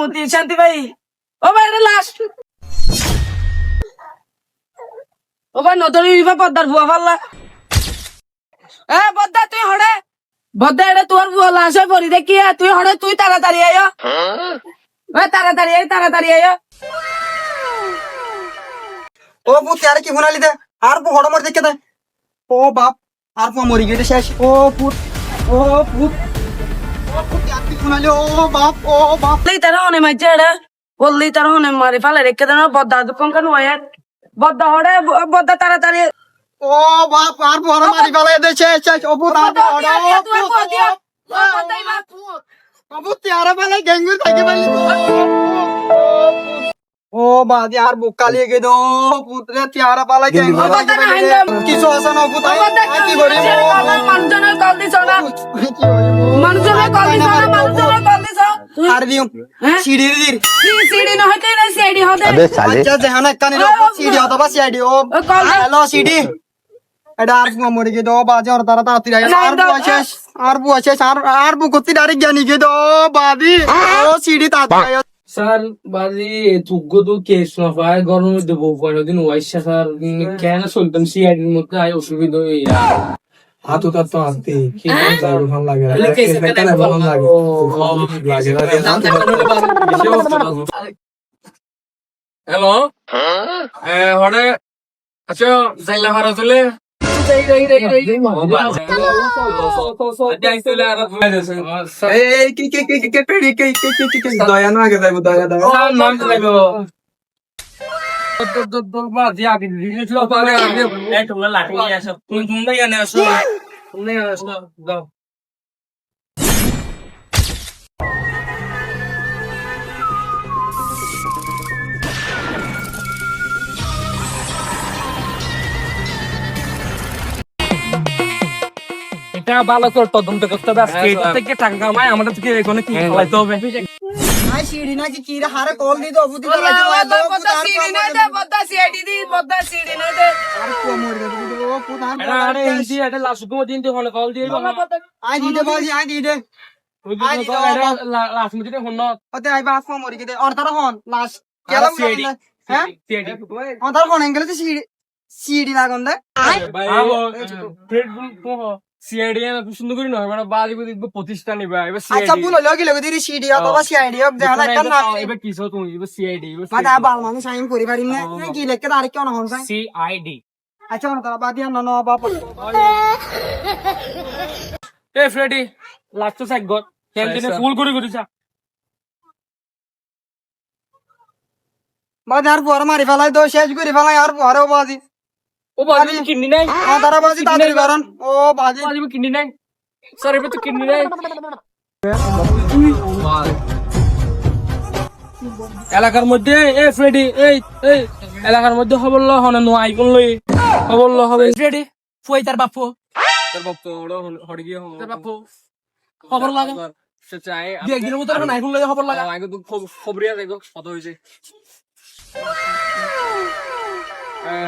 মুতি শান্তি ভাই ও ভাই এটা লাস্ট ও ভাই নদরি ইবা পদ্মার বুয়া ফাল্লা এ বদ্দা তুই হড়ে বদ্দা এটা তোর বুয়া লাশ হয়ে পড়ি দেখি তুই হড়ে তুই তাড়াতাড়ি আয় তাড়াতাড়ি আয় ও পুত আরে কি ফোনালি দে আর পু হড় মর দেখে দে ও বাপ আর পু মরি গেছে শেষ ও পুত ও পুত ও পুত আর কি ফোনালি ও বাপ বললেই তারা অনে মাইছে এটা বললেই তারা অনে মারি ফেলে রেখে দেন বদ্দা দুকন কেন হয় বদ্দা হড়ে বদ্দা তাড়াতাড়ি ও বাপ আর পু হড় মারি ফেলে দে শেষ শেষ ও পুত আর হড় ও পুত আরে ফেলে গেঙ্গু থাকে বলি ও বাদি আর বুক কালিয়ে গে দো পুত্রে তিয়ারা পালা গেঙ্গু কিছু আছে না পুত কি করি মানুষজনের কল দিছ না মানুষজনের কল দিছ না মানুষজনের কল দিছ আর দিও সিঁড়ি দির সিডি না হইতে না সিডি হতে আচ্ছা জাহানা কানি রে সিঁড়ি হতো বা সিআইডি ও হ্যালো সিডি এটা আর মরে গে দো বাজে আর তারা তাড়াতাড়ি আয় আর বুয়া শেষ আর বু কতি ডাইরেক্ট জানি গে দো বাদি ও সিঁড়ি তাড়াতাড়ি স্যার বাজি তুগ্গ তো কেস না পায় গরমের মধ্যে বউ কয়দিন ওয়াইসা স্যার কেন চলতাম সিআইডির মধ্যে আয় অসুবিধা হইয়া হাতু তার তো আনতে কি ভালো লাগে হ্যালো হরে আচ্ছা যাইলা ভাড়া চলে এই কি দয়া না আগে যাইব দয়া এটা ভালো করে তদন্ত করতে হবে আজকে এটা থেকে টাকা কামাই আমাদের থেকে এখানে কি খাওয়াইতে হবে আই সিঁড়ি নাকি কি রে হারে কল দি দো বুদ্ধি করে বদ্দা সিডি না দে বদ্দা সিডি দি বদ্দা সিডি না দে আর কো মরে গে ও পুত আর এটা আরে ইনসি এটা লাস্ট কো দিন তো হলে কল দিয়ে আই দি দে বাজি আই দি দে লাস্ট মিনিটে হন ওতে আই বাস কো মরে গে দে আর তারা হন লাস্ট কেলা হ্যাঁ আর তারা হন এঙ্গেলে তো সিঁড়ি লাগান দে সিআইডি সুন্দর করি নয় মানে বাড়ি দেখবো প্রতিষ্ঠান এবার আচ্ছা ভুল হলো কি লগে দিরি সিডি অথবা সিআইডি হোক জানা একটা না এবার কি তুমি এবার সিআইডি মানে বাল মানুষ আইন করি পারিম না কি লেখকে আর কেন হন সাই সিআইডি আচ্ছা না তারা বাদি না না বাপ এ ফ্রেডি লাস্ট সাইড গট ক্যান্টিনে ফুল করে করিছা বাদ আর পর মারি ফেলাই দো শেষ করে ফেলাই আর পরে বাদি ও বাজি কিডনি নাই তারা বাজি তাড়াতাড়ি করেন ও বাজি বাজি কিডনি নাই স্যার এবার তো কিডনি নাই এলাকার মধ্যে এ ফ্রেডি এই এই এলাকার মধ্যে খবর ল হন নো আইকন লই খবর ল হবে ফ্রেডি ফই তার বাপু তোর বাপ তো ওড় হড় গিয়ে তার বাপু খবর লাগা সে চাই দুই একদিনের মধ্যে এখন আইফোন লই খবর লাগা আগে তো খবরিয়া দেখো কত হইছে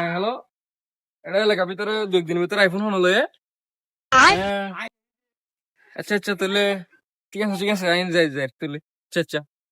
হ্যালো এটা এলাকার ভিতরে 2 দিনের ভিতরে আইফোন হলো আচ্ছা আচ্ছা তাহলে ঠিক আছে আইন যাই তাহলে আচ্ছা আচ্ছা